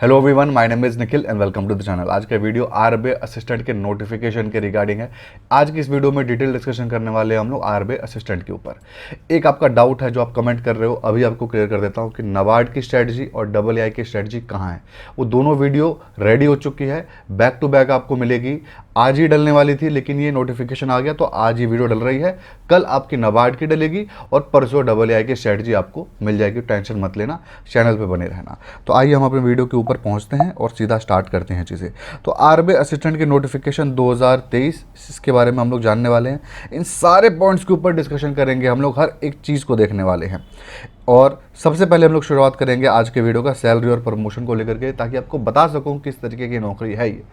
Hello everyone, my name is Nikhil and welcome to the channel. आज का video RBI assistant के notification के regarding है। आज की इस वीडियो में डिटेल डिस्कशन करने वाले हैं हम लोग आरबीआई असिस्टेंट के ऊपर। एक आपका डाउट है जो आप कमेंट कर रहे हो, अभी आपको क्लियर कर देता हूं कि नाबार्ड की स्ट्रेटजी और डबल आई की स्ट्रेटजी कहाँ है। वो दोनों वीडियो रेडी हो चुकी है, बैक टू बैक आपको मिलेगी। आज ही डलने वाली थी लेकिन ये नोटिफिकेशन आ गया तो आज ये वीडियो डल रही है। कल आपकी नाबार्ड की डलेगी और परसों डबल आई की स्ट्रेटजी आपको मिल जाएगी। टेंशन मत लेना, चैनल पे बने रहना। तो आइए हम अपने वीडियो के ऊपर पहुंचते हैं और सीधा स्टार्ट करते हैं चीज़ें। तो आरबीआई असिस्टेंट के नोटिफिकेशन 2023 इसके बारे में हम लोग जानने वाले हैं। इन सारे पॉइंट्स के ऊपर डिस्कशन करेंगे हम लोग, हर एक चीज़ को देखने वाले हैं। और सबसे पहले हम लोग शुरुआत करेंगे आज के वीडियो का सैलरी और प्रमोशन को लेकर के, ताकि आपको बता सकूं किस तरीके की नौकरी है ये।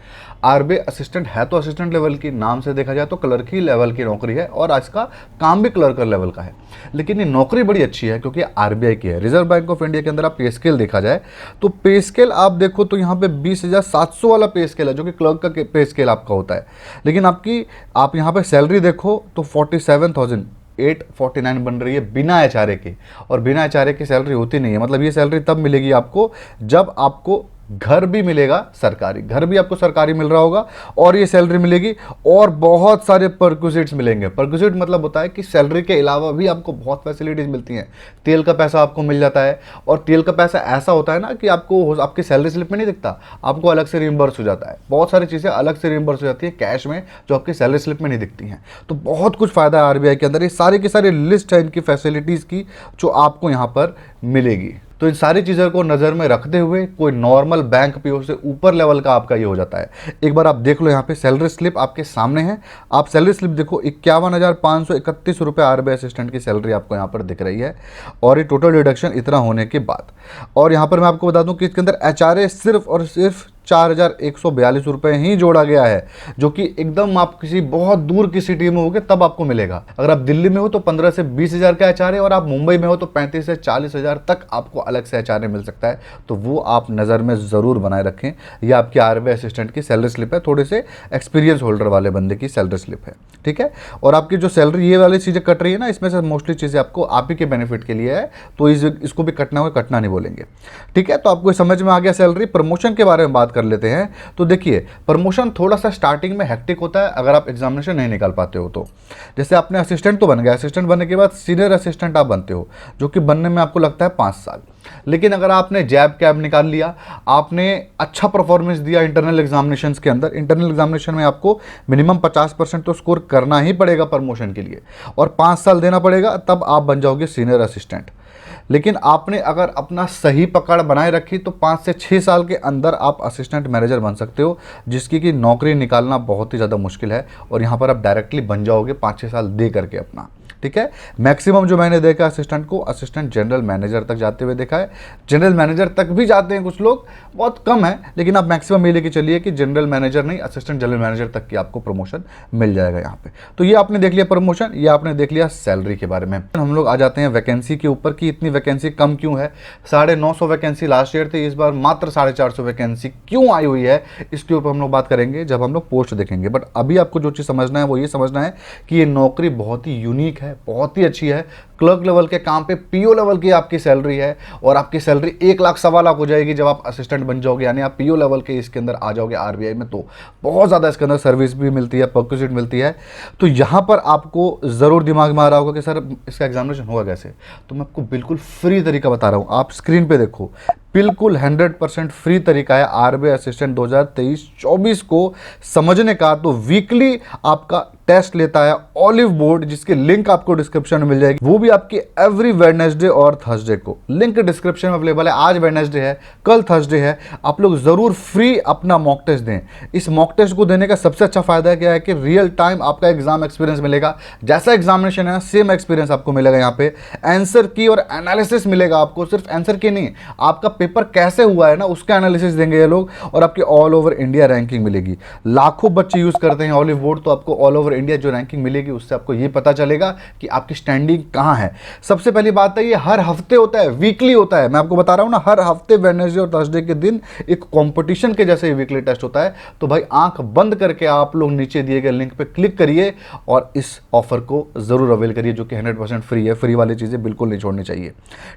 आरबीआई असिस्टेंट है तो असिस्टेंट लेवल की, नाम से देखा जाए तो क्लर्क ही लेवल की नौकरी है और आज का काम भी क्लर्कर लेवल का है। लेकिन ये नौकरी बड़ी अच्छी है क्योंकि आरबीआई की है। रिजर्व बैंक ऑफ इंडिया के अंदर आप पे स्केल देखा जाए तो पे स्केल आप देखो तो यहाँ पे 20,700 वाला पे स्केल है जो कि क्लर्क का पे स्केल आपका होता है। लेकिन आप यहाँ पे सैलरी देखो तो 47,849 बन रही है बिना एचआरए के। और बिना एचआरए की सैलरी होती नहीं है। मतलब ये सैलरी तब मिलेगी आपको जब आपको घर भी मिलेगा सरकारी, घर भी आपको सरकारी मिल रहा होगा और ये सैलरी मिलेगी। और बहुत सारे परक्विजिट्स मिलेंगे। परक्विजिट मतलब होता है कि सैलरी के अलावा भी आपको बहुत फैसिलिटीज़ मिलती हैं। तेल का पैसा आपको मिल जाता है और तेल का पैसा ऐसा होता है ना कि आपको आपकी सैलरी स्लिप में नहीं दिखता, आपको अलग से रिइंबर्स हो जाता है। बहुत सारी चीज़ें अलग से रिइंबर्स हो जाती है कैश में, जो आपकी सैलरी स्लिप में नहीं दिखती हैं। तो बहुत कुछ फ़ायदा है आरबीआई के अंदर। ये सारी की सारी लिस्ट है इनकी फैसिलिटीज़ की जो आपको यहाँ पर मिलेगी। तो इन सारी चीज़ों को नज़र में रखते हुए कोई नॉर्मल बैंक पीओ से ऊपर लेवल का आपका ये हो जाता है। एक बार आप देख लो, यहाँ पे सैलरी स्लिप आपके सामने है। आप सैलरी स्लिप देखो, 51,531 रुपये आरबीआई असिस्टेंट की सैलरी आपको यहाँ पर दिख रही है। और ये टोटल डिडक्शन इतना होने के बाद, और यहाँ पर मैं आपको बता दूँ कि इसके अंदर एचआरए सिर्फ और सिर्फ 4,142 रुपये ही जोड़ा गया है, जो कि एकदम आप किसी बहुत दूर की सिटी में होगे तब आपको मिलेगा। अगर आप दिल्ली में हो तो 15 से 20 हज़ार का एचआरए, और आप मुंबई में हो तो 35 से 40 हज़ार तक आपको अलग से एचआरए मिल सकता है। तो वो आप नज़र में ज़रूर बनाए रखें। ये आपकी आरबीआई असिस्टेंट की सैलरी स्लिप है, थोड़े से एक्सपीरियंस होल्डर वाले बंदे की सैलरी स्लिप है, ठीक है। और आपकी जो सैलरी ये वाली चीज़ें कट रही है ना, इसमें से मोस्टली चीज़ें आपको आप ही के बेनिफिट के लिए है, तो इसको भी कटना होगा, कटना नहीं बोलेंगे, ठीक है। तो आपको समझ में आ गया सैलरी। प्रमोशन के बारे में बात कर लेते हैं। तो देखिए, प्रमोशन थोड़ा सा स्टार्टिंग में हेक्टिक होता है अगर आप एग्जामिनेशन नहीं निकाल पाते हो तो। जैसे आपने असिस्टेंट तो बन गया, असिस्टेंट बनने के बाद सीनियर असिस्टेंट आप बनते हो, जो कि बनने में आपको लगता है 5 साल। लेकिन अगर आपने जैब कैब निकाल लिया, आपने अच्छा परफॉर्मेंस दिया इंटरनल एग्जामिनेशंस के अंदर, इंटरनल एग्जामिनेशन में आपको मिनिमम 50% तो स्कोर करना ही पड़ेगा प्रमोशन के लिए, और 5 साल देना पड़ेगा, तब आप बन जाओगे सीनियर असिस्टेंट। लेकिन आपने अगर अपना सही पकड़ बनाए रखी तो 5 से 6 साल के अंदर आप असिस्टेंट मैनेजर बन सकते हो, जिसकी कि नौकरी निकालना बहुत ही ज़्यादा मुश्किल है। और यहाँ पर आप डायरेक्टली बन जाओगे 5-6 साल दे करके अपना, ठीक है। मैक्सिमम जो मैंने देखा असिस्टेंट को, असिस्टेंट जनरल मैनेजर तक जाते हुए देखा है। जनरल मैनेजर तक भी जाते हैं कुछ लोग, बहुत कम है, लेकिन आप मैक्सिमम ये लेके चलिए कि जनरल मैनेजर नहीं, असिस्टेंट जनरल मैनेजर तक की आपको प्रमोशन मिल जाएगा यहाँ पे। तो ये आपने देख लिया प्रमोशन, ये आपने देख लिया सैलरी के बारे में। हम लोग आ जाते हैं वैकेंसी के ऊपर कि इतनी वैकेंसी कम क्यों है। 950 वैकेंसी लास्ट ईयर थी, इस बार मात्र 450 वैकेंसी क्यों आई हुई है, इसके ऊपर हम लोग बात करेंगे जब हम लोग पोस्ट देखेंगे। बट अभी आपको जो चीज़ समझना है वो ये समझना है कि ये नौकरी बहुत ही यूनिक है, बहुत ही अच्छी है। क्लर्क लेवल के काम पे पीओ लेवल की आपकी सैलरी है, और आपकी सैलरी 1 लाख 1.25 लाख हो जाएगी जब आप असिस्टेंट बन जाओगे, यानी आप पीओ लेवल के इसके अंदर आ जाओगे आरबीआई में। तो बहुत ज़्यादा इसके अंदर सर्विस भी मिलती है, परक्विजिट मिलती है। तो यहाँ पर आपको ज़रूर दिमाग में आ रहा होगा कि सर इसका एग्जामिनेशन होगा कैसे। तो मैं आपको बिल्कुल फ्री तरीका बता रहा हूँ, आप स्क्रीन पर देखो, बिल्कुल 100% फ्री तरीका है आरबीआई असिस्टेंट 2023-24 को समझने का। तो वीकली आपका टेस्ट लेता है ऑलिव बोर्ड, जिसके लिंक आपको डिस्क्रिप्शन में मिल जाएगी। वो भी आपकी एवरी वेडनेसडे और थर्सडे को, लिंक डिस्क्रिप्शन में अवेलेबल है। आज वेडनेसडे है, कल थर्सडे है। आप लोग जरूर फ्री अपना मॉक टेस्ट दें। इस मॉक टेस्ट को देने का सबसे अच्छा फायदा क्या है कि रियल टाइम आपका एग्जाम एक्सपीरियंस मिलेगा। जैसा एग्जामिनेशन है सेम एक्सपीरियंस आपको मिलेगा। यहाँ पे आंसर की और एनालिसिस मिलेगा आपको, सिर्फ आंसर की नहीं, आपका पेपर कैसे हुआ है ना उसका एनालिसिस देंगे ये लोग। और आपकी ऑल ओवर इंडिया रैंकिंग मिलेगी। लाखों बच्चे यूज करते हैं ऑलिव बोर्ड, तो आपको ऑल ओवर इंडिया जो रैंकिंग मिलेगी उससे आपको ये पता चलेगा कि आपकी स्टैंडिंग कहाँ है। सबसे पहली बात है, ये हर हफ्ते होता है, वीकली होता है। मैं आपको बता रहा हूँ ना, हर हफ्ते वेडनेसडे और थर्सडे के दिन एक कंपटीशन के जैसे वीकली टेस्ट होता है। तो भाई आंख बंद करके आप लोग नीचे दिए गए लिंक पे क्लिक करिए और इस ऑफर को जरूर अवेल करिए, जो कि 100% फ्री है। फ्री वाली चीज़ें बिल्कुल नहीं छोड़नी चाहिए,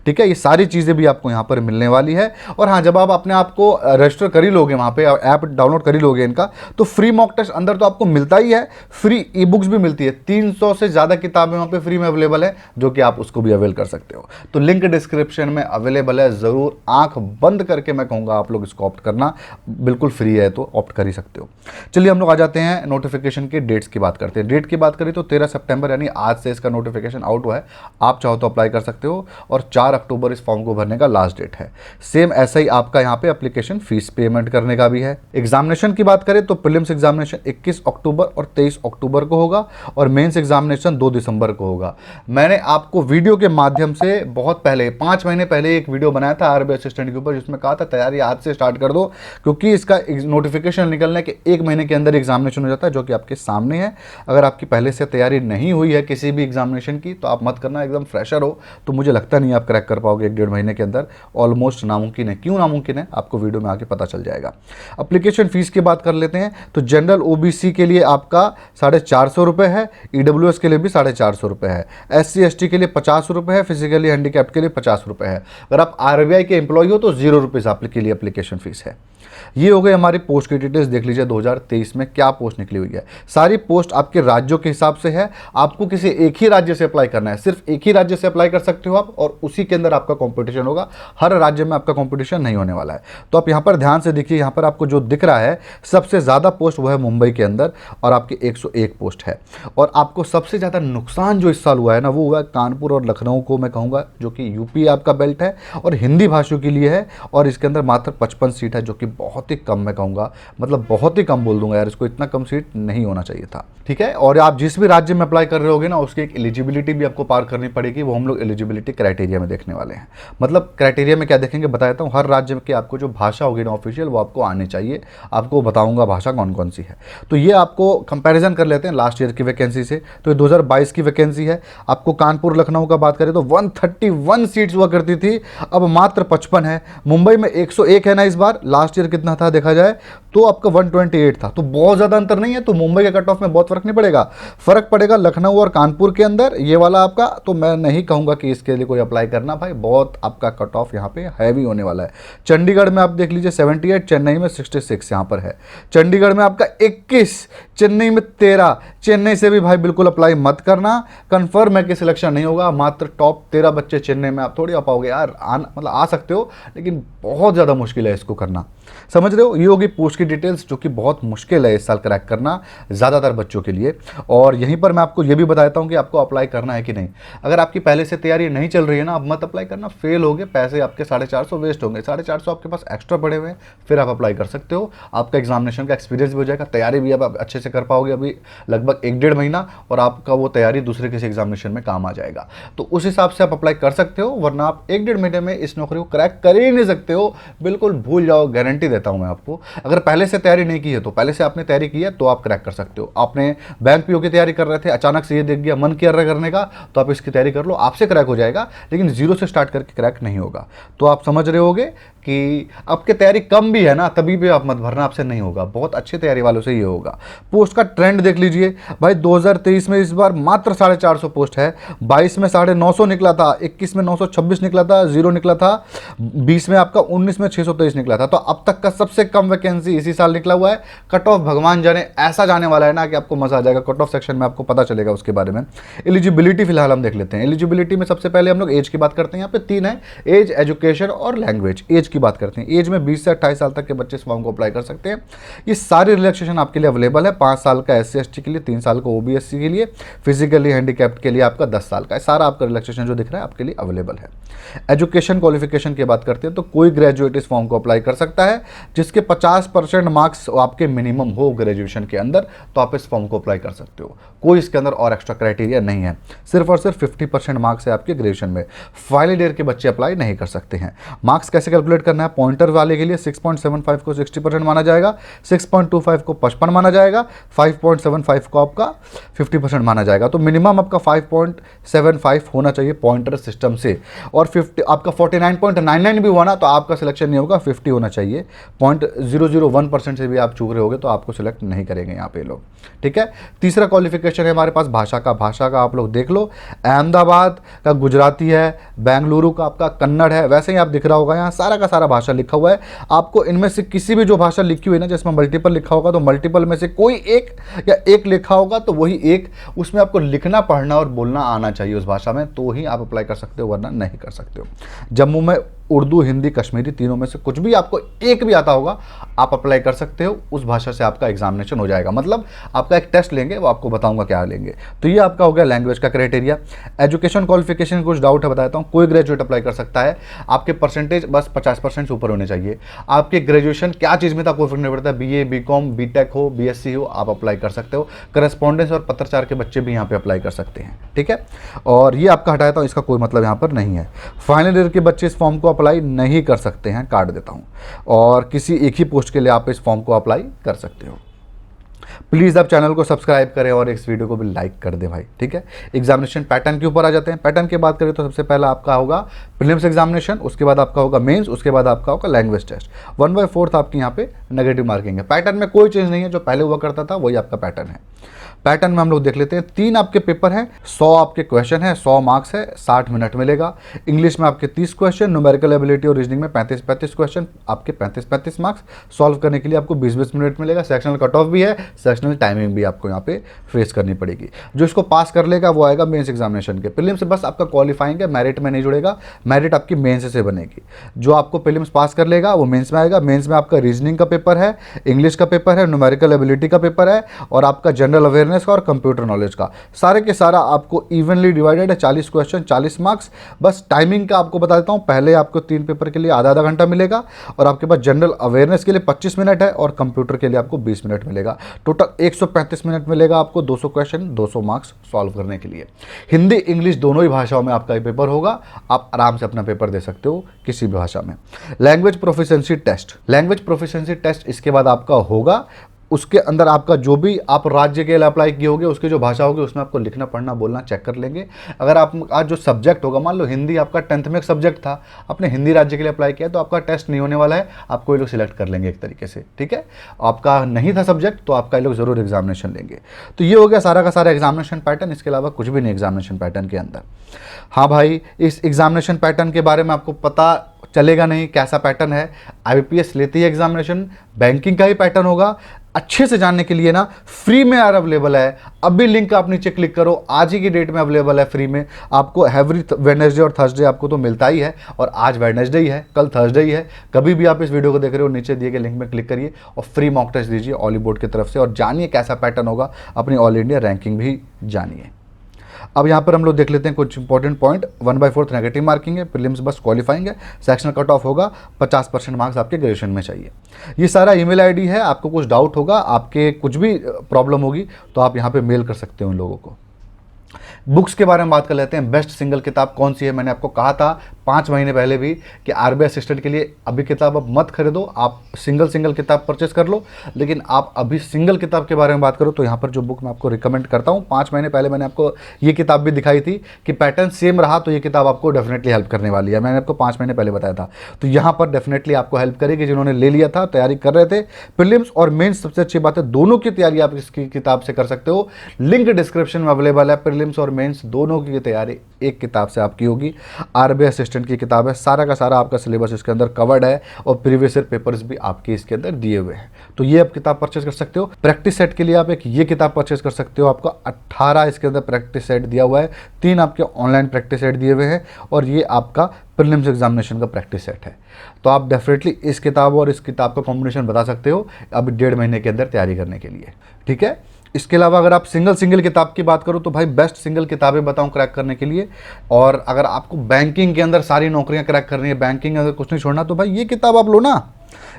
ठीक है। ये सारी चीज़ें भी आपको यहाँ पर मिलने वाली है। और हाँ, जब आप अपने आप को रजिस्टर कर ही लोगे, वहाँ पे ऐप डाउनलोड कर ही लोगे इनका, तो फ्री मॉक टेस्ट अंदर तो आपको मिलता ही है, फ्री ई बुक्स भी मिलती है। 300 से ज़्यादा किताबें वहाँ पे फ्री में अवेलेबल है, जो कि आप उसको भी अवेल कर सकते हो। तो लिंक डिस्क्रिप्शन में अवेलेबल है, ज़रूर आंख बंद करके मैं कहूँगा आप लोग इसको ऑप्ट करना, बिल्कुल फ्री है तो ऑप्ट कर ही सकते हो। चलिए हम लोग आ जाते हैं नोटिफिकेशन के डेट्स की बात करते हैं। डेट की बात करें तो 13 सितंबर यानी आज से इसका नोटिफिकेशन आउट हुआ है। आप चाहो तो अप्लाई कर सकते हो और 4 अक्टूबर इस फॉर्म को भरने का लास्ट डेट है। सेम ऐसा ही आपका यहाँ पे एप्लीकेशन फीस पेमेंट करने का भी है। एग्जामिनेशन की बात करें तो प्रीलिम्स एग्जामिनेशन 21 अक्टूबर और 23 अक्टूबर को होगा और मेंस एग्जामिनेशन 2 दिसंबर को होगा। मैंने आपको वीडियो के माध्यम से बहुत पहले 5 महीने पहले एक वीडियो बनाया था आरबी असिस्टेंट के ऊपर, जिसमें कहा था तैयारी आज से स्टार्ट कर दो, क्योंकि इसका नोटिफिकेशन निकलने के 1 महीने के अंदर एग्जामिनेशन हो जाता है, जो कि आपके सामने है। अगर आपकी पहले से तैयारी नहीं हुई है किसी भी एग्जामिनेशन की तो आप मत करना, एकदम फ्रेशर हो तो मुझे लगता नहीं आप क्रैक कर पाओगे 1-1.5 महीने के अंदर। ऑलमोस्ट नामुमकिन है। क्यों नामुमकिन है आपको वीडियो में आके पता चल जाएगा। एप्लीकेशन फीस की बात कर लेते हैं तो जनरल ओबीसी के लिए आपका 450 रुपये है, ईडब्ल्यूएस के लिए भी 450 रुपये है, SC/ST के लिए 50 रुपये है, फिजिकली हैंडीकैप्ड के लिए 50 रुपये है। अगर आप आरबीआई के एम्प्लॉय हो तो 0 रुपीज़ आपके लिए एप्लीकेशन फीस है। ये हो गई हमारी पोस्ट की डिटेल्स। देख लीजिए 2023 में क्या पोस्ट निकली हुई है। सारी पोस्ट आपके राज्यों के हिसाब से है। आपको किसी एक ही राज्य से अप्लाई करना है, सिर्फ एक ही राज्य से अप्लाई कर सकते हो आप, और उसी के अंदर आपका कंपटीशन होगा। हर राज्य में आपका कंपटीशन नहीं होने वाला है। तो आप यहाँ पर ध्यान से देखिए, यहाँ पर आपको जो दिख रहा है सबसे ज़्यादा पोस्ट वो है मुंबई के अंदर और आपकी 101 पोस्ट है। और आपको सबसे ज़्यादा नुकसान जो इस साल हुआ है ना, वो हुआ है कानपुर और लखनऊ को, मैं कहूँगा, जो कि यूपी आपका बेल्ट है और हिंदी भाषियों के लिए है। और इसके अंदर मात्र 55 सीट है, जो कि बहुत ही कम, मैं कहूँगा, मतलब बहुत ही कम बोल दूंगा यार, इसको इतना कम सीट नहीं होना चाहिए था, ठीक है। और आप जिस भी राज्य में अप्लाई कर रहे होगे ना, उसकी एक एलिजिबिलिटी भी आपको पार करनी पड़ेगी। वो हम लोग एलिजिबिलिटी क्राइटेरिया में देखने वाले हैं। मतलब क्राइटेरिया में क्या देखेंगे बता देता हूँ। हर राज्य की आपको जो भाषा होगी ना ऑफिशियल, वो आपको आनी चाहिए। आपको बताऊंगा भाषा कौन कौन सी है। तो ये आपको कंपैरिजन कर लेते हैं लास्ट ईयर की वैकेंसी से। तो ये 2022 की वैकेंसी है। आपको कानपुर लखनऊ का बात करें तो 131 सीट्स हुआ करती थी, अब मात्र 55 है। मुंबई में 101 है ना इस बार, लास्ट ईयर कितना था देखा जाए तो आपका 128 था। तो बहुत ज़्यादा अंतर नहीं है। तो मुंबई के कट ऑफ में बहुत फर्क नहीं पड़ेगा, फर्क पड़ेगा लखनऊ और कानपुर के अंदर, ये वाला आपका। तो मैं नहीं कहूँगा कि इसके लिए कोई अप्लाई करना भाई, बहुत आपका कट ऑफ यहाँ पे हैवी होने वाला है। चंडीगढ़ में आप देख लीजिए 78, चेन्नई में 66 यहाँ पर है। चंडीगढ़ में आपका 21, चेन्नई में 13। चेन्नई से भी भाई बिल्कुल अप्लाई मत करना, कन्फर्म है कि सिलेक्शन नहीं होगा। मात्र टॉप 13 बच्चे चेन्नई में, आप थोड़ी आ पाओगे यार। मतलब आ सकते हो, लेकिन बहुत ज़्यादा मुश्किल है इसको करना, समझ रहे हो। ये होगी पोस्ट की डिटेल्स, जो कि बहुत मुश्किल है इस साल क्रैक करना ज़्यादातर बच्चों के लिए। और यहीं पर मैं आपको ये भी बता देता हूँ कि आपको अप्लाई करना है कि नहीं। अगर आपकी पहले से तैयारी नहीं चल रही है ना, आप मत अप्लाई करना, फेल होगे, पैसे आपके 450 वेस्ट होंगे। 450 आपके पास एक्स्ट्रा पड़े हुए हैं, फिर आप अप्लाई कर सकते हो। आपका एग्जामिनेशन का एक्सपीरियंस भी हो जाएगा, तैयारी भी आप अच्छे से कर पाओगे। अभी लगभग 1-1.5 महीना और आपका वो तैयारी दूसरे किसी एग्जामिनेशन में काम आ जाएगा। तो उस हिसाब से आप अप्लाई कर सकते हो, वरना आप 1-1.5 महीने में इस नौकरी को क्रैक कर ही नहीं सकते हो। बिल्कुल भूल जाओ, गारंटी देता हूँ मैं आपको। अगर पहले से तैयारी नहीं की है, तो पहले से आपने तैयारी की है तो आप क्रैक कर सकते हो। आपने बैंक पीओ की तैयारी कर रहे थे, अचानक से ये देख गया, मन किया रहा करने का, तो आप इसकी तैयारी कर लो, आपसे क्रैक हो जाएगा। लेकिन 0 से स्टार्ट करके क्रैक नहीं होगा। तो आप समझ रहे होगे कि आपकी तैयारी कम भी है ना, तभी भी आप मत भरना, आपसे नहीं होगा। बहुत अच्छी तैयारी वालों से ये होगा। पोस्ट का ट्रेंड देख लीजिए भाई, 2023 में इस बार मात्र 450 पोस्ट है। 22 में 950 निकला था, 21 में 926 निकला था, 0 निकला था, 20 में आपका 19 में 623 निकला था। तो अब तक का सबसे कम वैकेंसी इसी साल निकला हुआ है। कट ऑफ भगवान जाने ऐसा जाने वाला है ना कि आपको मजा आ जाएगा। कट ऑफ सेक्शन में आपको पता चलेगा उसके बारे में। एलिजिबिलिटी फिलहाल हम देख लेते हैं। एलिजिबिलिटी में सबसे पहले हम लोग एज की बात करते हैं। यहाँ पे 3 है, एज, एजुकेशन और लैंग्वेज। एज की बात करते हैं। एज में 20 से 28 साल तक के बच्चे इस फॉर्म को अप्लाई कर सकते हैं। ये सारी रिलैक्सेशन आपके लिए अवेलेबल है। 5 साल का SC/ST के लिए, 3 साल का OBC के लिए, फिजिकली हैंडीकैप्ड के लिए आपका 10 साल का है। सारा आपका रिलैक्सेशन जो दिख रहा है आपके लिए अवेलेबल है। एजुकेशन क्वालिफिकेशन की बात करते हैं तो कोई ग्रेजुएट इस फॉर्म को अप्लाई कर सकता है जिसके 50% मार्क्स आपके मिनिमम हो ग्रेजुएशन के अंदर, तो आप इस फॉर्म को अप्लाई कर सकते हो। कोई इसके अंदर और एक्स्ट्रा क्राइटेरिया नहीं है, सिर्फ और सिर्फ 50% मार्क्स है आपके ग्रेजुएशन में। फाइनल ईयर के बच्चे अप्लाई नहीं कर सकते हैं। मार्क्स कैसे कैलकुलेट करना है? पॉइंटर वाले के लिए 6.75 को 60% माना जाएगा, 6.25 को 55 माना जाएगा, 5.75 को आपका 50% माना जाएगा। तो मिनिमम आपका 5.75 होना चाहिए पॉइंटर सिस्टम से, और 50 आपका 49.99 भी हुआ ना तो आपका सिलेक्शन नहीं होगा, 50 होना चाहिए। 0.001% से भी आप चूक रहे होगे तो आपको सिलेक्ट नहीं करेंगे यहाँ पे लोग, ठीक है। तीसरा क्वालिफिकेशन है हमारे पास भाषा का। भाषा का आप लोग देख लो, अहमदाबाद का गुजराती है, बेंगलुरु का आपका कन्नड़ है, वैसे ही आप दिख रहा होगा यहाँ सारा का सारा भाषा लिखा हुआ है। आपको इनमें से किसी भी जो भाषा लिखी हुई है ना, जिसमें मल्टीपल लिखा होगा, तो मल्टीपल में से कोई एक या एक लिखा होगा तो वही एक, उसमें आपको लिखना पढ़ना और बोलना आना चाहिए उस भाषा में, तो ही आप अप्लाई कर सकते हो, वरना नहीं कर सकते हो। जम्मू में उर्दू, हिंदी, कश्मीरी तीनों में से कुछ भी आपको एक भी आता होगा आप अप्लाई कर सकते हो, उस भाषा से आपका एग्जामिनेशन हो जाएगा। मतलब आपका एक टेस्ट लेंगे, वो आपको बताऊंगा क्या लेंगे। तो ये आपका हो गया लैंग्वेज का क्राइटेरिया। एजुकेशन क्वालिफिकेशन कुछ डाउट है बताता हूँ। कोई ग्रेजुएट अप्लाई कर सकता है, आपके परसेंटेज बस 50% से ऊपर होने चाहिए। आपके ग्रेजुएशन क्या चीज़ में था कोई फर्क नहीं पड़ता, BA, BCom, BTech हो, BSc हो, आप अप्लाई कर सकते हो। करस्पॉन्डेंस और पत्रचार के बच्चे भी यहाँ पे अप्लाई कर सकते हैं, ठीक है। और ये आपका हटाया था, इसका कोई मतलब यहाँ पर नहीं है। फाइनल ईयर के बच्चे इस फॉर्म को अप्लाई नहीं कर सकते हैं, काट देता हूँ। और किसी एक ही पोस्ट के लिए आप इस फॉर्म को अप्लाई कर सकते हो। प्लीज़ आप चैनल को सब्सक्राइब करें और इस वीडियो को भी लाइक कर दें भाई, ठीक है। एग्जामिनेशन पैटर्न के ऊपर आ जाते हैं। पैटर्न की बात करें तो सबसे पहला आपका होगा प्रीलिम्स एग्जामिनेशन, उसके बाद आपका होगा मेंस, उसके बाद आपका होगा लैंग्वेज टेस्ट। 1/4 आपकी यहाँ पे नेगेटिव मार्किंग है। पैटर्न में कोई चेंज नहीं है, जो पहले हुआ करता था वही आपका पैटर्न है। पैटर्न में हम लोग देख लेते हैं। 3 आपके पेपर हैं, 100 आपके क्वेश्चन है, 100 मार्क्स है, 60 मिनट मिलेगा। इंग्लिश में आपके 30 क्वेश्चन, न्यूमेरिकल एबिलिटी और रीजनिंग में 35-35 क्वेश्चन, आपके 35-35 मार्क्स। सॉल्व करने के लिए आपको 20-20 मिनट मिलेगा। सेक्शनल कट ऑफ भी है, सेक्शनल टाइमिंग भी आपको यहाँ पे फेस करनी पड़ेगी। जो इसको पास कर लेगा वो आएगा मेंस एग्जामिनेशन के। प्रीलिम्स से बस आपका क्वालिफाइंग है, मेरिट में नहीं जुड़ेगा, मेरिट आपकी मेंस से बनेगी। जो आपको प्रीलिम्स पास कर लेगा वो मेंस में आएगा। मेंस में आपका रीजनिंग का पेपर है, इंग्लिश का पेपर है, न्यूमेरिकल एबिलिटी का पेपर है और आपका जनरल अवेयरनेस का और कंप्यूटर नॉलेज का। सारे के सारा आपको इवनली डिवाइडेड है, 40 क्वेश्चन 40 मार्क्स। बस टाइमिंग का आपको बता देता हूँ, पहले आपको 3 पेपर के लिए आधा घंटा मिलेगा और आपके पास जनरल अवेयरनेस के लिए 25 मिनट है और कंप्यूटर के लिए आपको 20 मिनट मिलेगा। टोटल 135 मिनट मिलेगा आपको 200 क्वेश्चन 200 मार्क्स सॉल्व करने के लिए। हिंदी इंग्लिश दोनों ही भाषाओं में आपका ये पेपर होगा, आप आराम से अपना पेपर दे सकते हो किसी भी भाषा में। Language proficiency test, language proficiency test इसके बाद आपका होगा। उसके अंदर आपका जो भी आप राज्य के लिए अप्लाई किए होगे उसकी जो भाषा होगी उसमें आपको लिखना पढ़ना बोलना चेक कर लेंगे। अगर आप आज जो सब्जेक्ट होगा, मान लो हिंदी आपका 10th में एक सब्जेक्ट था, आपने हिंदी राज्य के लिए अप्लाई किया तो आपका टेस्ट नहीं होने वाला है, आपको ये लोग सिलेक्ट कर लेंगे एक तरीके से, ठीक है। आपका नहीं था सब्जेक्ट तो आपका ये लोग ज़रूर एग्जामिनेशन लेंगे। तो ये हो गया सारा का सारा एग्जामिनेशन पैटर्न, इसके अलावा कुछ भी नहीं एग्जामिनेशन पैटर्न के अंदर। हाँ भाई, इस एग्जामिनेशन पैटर्न के बारे में आपको पता चलेगा नहीं कैसा पैटर्न है। IBPS लेती है एग्जामिनेशन, बैंकिंग का ही पैटर्न होगा। अच्छे से जानने के लिए ना फ्री में यार अवेलेबल है, अभी लिंक आप नीचे क्लिक करो, आज ही की डेट में अवेलेबल है फ्री में। आपको एवरी वेडनेसडे और थर्सडे आपको तो मिलता ही है, और आज वेडनेसडे ही है, कल थर्सडे ही है। कभी भी आप इस वीडियो को देख रहे हो नीचे दिए गए लिंक में क्लिक करिए और फ्री मॉक टेस्ट दीजिए ऑली बोर्ड की तरफ से और जानिए कैसा पैटर्न होगा, अपनी ऑल इंडिया रैंकिंग भी जानिए। अब यहाँ पर हम लोग देख लेते हैं कुछ इंपॉर्टेंट पॉइंट। 1/4 नेगेटिव मार्किंग है, प्रीलिम्स बस क्वालिफाइंग है, सेक्शनल कट ऑफ होगा, 50% मार्क्स आपके ग्रेजुएशन में चाहिए। ये सारा ईमेल आईडी है। आपको कुछ डाउट होगा, आपके कुछ भी प्रॉब्लम होगी तो आप यहाँ पे मेल कर सकते हो उन लोगों को। बुक्स के बारे में बात कर लेते हैं। बेस्ट सिंगल किताब कौन सी है? मैंने आपको कहा था 5 महीने पहले भी कि RBI असिस्टेंट के लिए अभी किताब अब मत खरीदो, आप सिंगल किताब परचेस कर लो। लेकिन आप अभी सिंगल किताब के बारे में बात करो तो यहाँ पर जो बुक मैं आपको रिकमेंड करता हूँ, 5 महीने पहले मैंने आपको ये किताब भी दिखाई थी कि पैटर्न सेम रहा तो ये किताब आपको डेफिनेटली हेल्प करने वाली है। मैंने आपको 5 महीने पहले बताया था, तो यहाँ पर डेफिनेटली आपको हेल्प करेगी। जिन्होंने ले लिया था, तैयारी कर रहे थे प्रीलिम्स और मेंस, सबसे अच्छी बात है दोनों की तैयारी आप इसकी किताब से कर सकते हो। लिंक डिस्क्रिप्शन में अवेलेबल है। प्रीलिम्स और मेंस दोनों की तैयारी एक किताब से आपकी होगी। RBI असिस्टेंट की किताब है, सारा का सारा आपका सिलेबस इसके अंदर कवर्ड है और प्रीवियस ईयर पेपर्स भी आपके इसके अंदर दिए हुए हैं। तो ये आप किताब परचेज कर सकते हो। प्रैक्टिस सेट के लिए आप एक ये किताब परचेज कर सकते हो, आपका 18 इसके अंदर प्रैक्टिस सेट दिया हुआ है, 3 आपके ऑनलाइन प्रैक्टिस सेट दिए हुए हैं और ये आपका प्रीलिम्स एग्जामिनेशन का प्रैक्टिस सेट है। तो आप डेफिनेटली इस किताब और इस किताब का कॉम्बिनेशन बता सकते हो अभी 1.5 महीने के अंदर तैयारी करने के लिए, ठीक है। इसके अलावा अगर आप सिंगल सिंगल किताब की बात करो तो भाई बेस्ट सिंगल किताबें बताऊं क्रैक करने के लिए। और अगर आपको बैंकिंग के अंदर सारी नौकरियां क्रैक करनी है, बैंकिंग अगर कुछ नहीं छोड़ना, तो भाई ये किताब आप लो ना।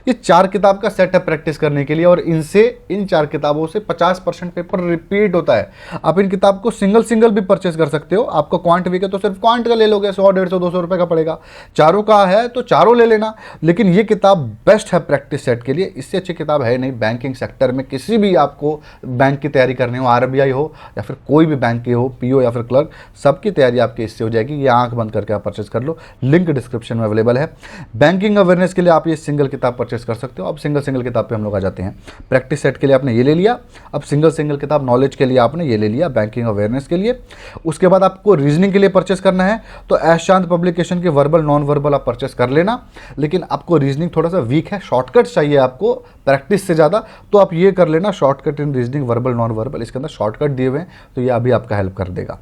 ये 4 किताब का सेट है प्रैक्टिस करने के लिए, और इनसे इन 4 किताबों से 50% पेपर रिपीट होता है। आप इन किताब को सिंगल सिंगल भी परचेस कर सकते हो। आपको क्वांट वीक है तो सिर्फ क्वांट का ले लोगे, 100, 150, 200 रुपए का पड़ेगा। चारों का है तो चारों ले लेना। लेकिन ये किताब बेस्ट है प्रैक्टिस सेट के लिए, इससे अच्छी किताब है नहीं। बैंकिंग सेक्टर में किसी भी आपको बैंक की तैयारी करनी हो, RBI हो या फिर कोई भी बैंक की हो, PO या फिर क्लर्क, सबकी तैयारी आपकी इससे हो जाएगी। ये आंख बंद करके आप परचेस कर लो, लिंक डिस्क्रिप्शन में अवेलेबल है। बैंकिंग अवेयरनेस के लिए आप ये सिंगल किताब परचेस कर सकते हो। अब सिंगल सिंगल किताब पे हम लोग आ जाते हैं। प्रैक्टिस सेट के लिए आपने ये ले लिया, अब सिंगल सिंगल किताब नॉलेज के लिए आपने ये ले लिया, बैंकिंग अवेयरनेस के लिए। उसके बाद आपको रीजनिंग के लिए परचेस करना है तो ऐशांत पब्लिकेशन के वर्बल नॉन वर्बल आप परचेस कर लेना। लेकिन आपको रीजनिंग थोड़ा सा वीक है, शॉर्टकट चाहिए आपको प्रैक्टिस से ज़्यादा, तो आप ये कर लेना शॉर्टकट इन रीजनिंग वर्बल नॉन वर्बल। इसके अंदर शॉर्टकट दिए हुए हैं तो ये अभी आपका हेल्प कर देगा।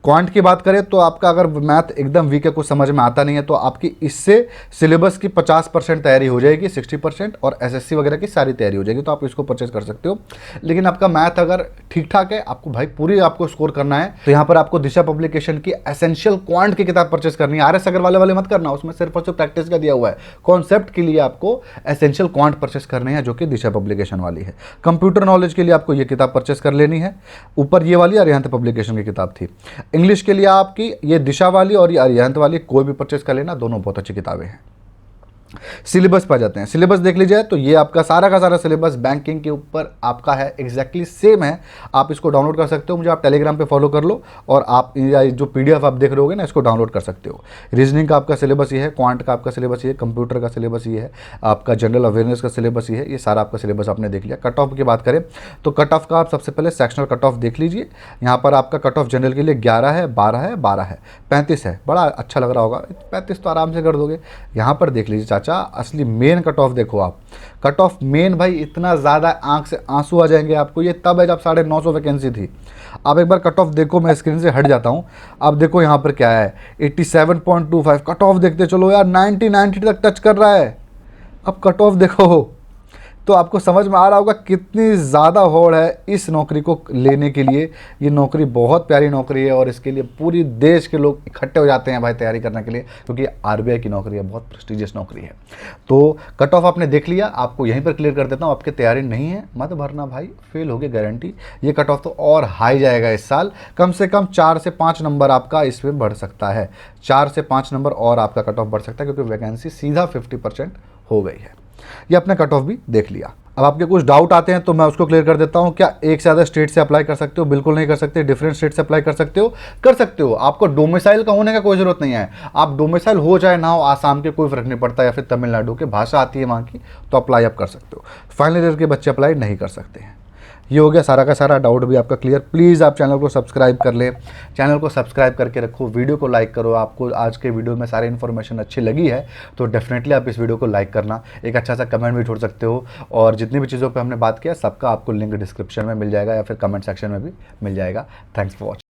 क्वांट की बात करें तो आपका अगर मैथ एकदम वीक है, कुछ समझ में आता नहीं है, तो आपकी इससे सिलेबस की 50% तैयारी हो जाएगी, 60%, और SSC वगैरह की सारी तैयारी हो जाएगी, तो आप इसको परचेज कर सकते हो। लेकिन आपका मैथ अगर ठीक ठाक है, आपको भाई पूरी आपको स्कोर करना है, तो यहाँ पर आपको दिशा पब्लिकेशन की एसेंशियल क्वांट की किताब परचेज करनी है। RS अग्रवाल वाले मत करना, उसमें सिर्फ और सिर्फ प्रैक्टिस का दिया हुआ है। कॉन्सेप्ट के लिए आपको एसेंशियल क्वांट परचेज करनी है, जो कि दिशा पब्लिकेशन वाली है। कंप्यूटर नॉलेज के लिए आपको ये किताब परचेज कर लेनी है, ऊपर ये वाली अरिहंत पब्लिकेशन की किताब थी। इंग्लिश के लिए आपकी ये दिशा वाली और ये अरिहंत वाली कोई भी परचेस कर लेना, दोनों बहुत अच्छी किताबें हैं। सिलेबस पर जाते हैं। सिलेबस देख लीजिए तो ये आपका सारा का सारा सिलेबस बैंकिंग के ऊपर आपका है, एग्जैक्टली सेम है। आप इसको डाउनलोड कर सकते हो, मुझे आप टेलीग्राम पे फॉलो कर लो, और आप जो PDF आप देख रहे होगे ना, इसको डाउनलोड कर सकते हो। रीजनिंग का आपका सिलेबस ये है, क्वांट का आपका सिलेबस ये है, कंप्यूटर का सिलेबस ये है, आपका जनरल अवेयरनेस का सिलेबस ये है। ये सारा आपका सिलेबस आपने देख लिया। कट ऑफ की बात करें तो कट ऑफ का आप सबसे पहले सेक्शनल कट ऑफ देख लीजिए। यहाँ पर आपका कट ऑफ जनरल के लिए 11 है, 12 है, 12 है, 35 है। बड़ा अच्छा लग रहा होगा, 35 तो आराम से कर दोगे। यहाँ पर देख लीजिए चाचा, असली मेन कट ऑफ देखो आप। कट ऑफ मेन भाई इतना ज़्यादा आंख से आंसू आ जाएंगे आपको। ये तब है जब 950 वैकेंसी थी। आप एक बार कट ऑफ देखो, मैं स्क्रीन से हट जाता हूँ। अब देखो यहाँ पर क्या है, 87.25 कट ऑफ देखते चलो यार, 90 तक टच कर रहा है। अब कट ऑफ देखो तो आपको समझ में आ रहा होगा कितनी ज़्यादा होड़ है इस नौकरी को लेने के लिए। ये नौकरी बहुत प्यारी नौकरी है, और इसके लिए पूरी देश के लोग इकट्ठे हो जाते हैं भाई तैयारी करने के लिए, क्योंकि RBI की नौकरी है, बहुत प्रेस्टिजियस नौकरी है। तो कट ऑफ आपने देख लिया, आपको यहीं पर क्लियर कर देता हूँ। आपकी तैयारी नहीं है मत भरना भाई, फेल हो गए गारंटी। ये कट ऑफ तो और हाई जाएगा इस साल, कम से कम 4 से 5 नंबर आपका इसमें बढ़ सकता है। 4 से 5 नंबर और आपका कट ऑफ बढ़ सकता है, क्योंकि वैकेंसी सीधा 50% हो गई है। ये अपने कट ऑफ भी देख लिया। अब आपके कुछ डाउट आते हैं तो मैं उसको क्लियर कर देता हूं। क्या एक से ज़्यादा स्टेट से अप्लाई कर सकते हो? बिल्कुल नहीं कर सकते। डिफरेंट स्टेट से अप्लाई कर सकते हो? कर सकते हो। आपको डोमिसाइल का होने का कोई ज़रूरत नहीं है। आप डोमिसाइल हो चाहे ना हो, आसाम के कोई फर्क नहीं पड़ता, या फिर तमिलनाडु के, भाषा आती है वहाँ की, तो अप्लाई आप कर सकते हो। फाइनल ईयर के बच्चे अप्लाई नहीं कर सकते हैं। ये हो गया सारा का सारा डाउट भी आपका क्लियर। प्लीज़ आप चैनल को सब्सक्राइब कर ले, चैनल को सब्सक्राइब करके रखो, वीडियो को लाइक करो। आपको आज के वीडियो में सारी इन्फॉर्मेशन अच्छी लगी है तो डेफिनेटली आप इस वीडियो को लाइक करना, एक अच्छा सा कमेंट भी छोड़ सकते हो, और जितनी भी चीज़ों पे हमने बात किया सबका आपको लिंक डिस्क्रिप्शन में मिल जाएगा या फिर कमेंट सेक्शन में भी मिल जाएगा। Thanks for watching.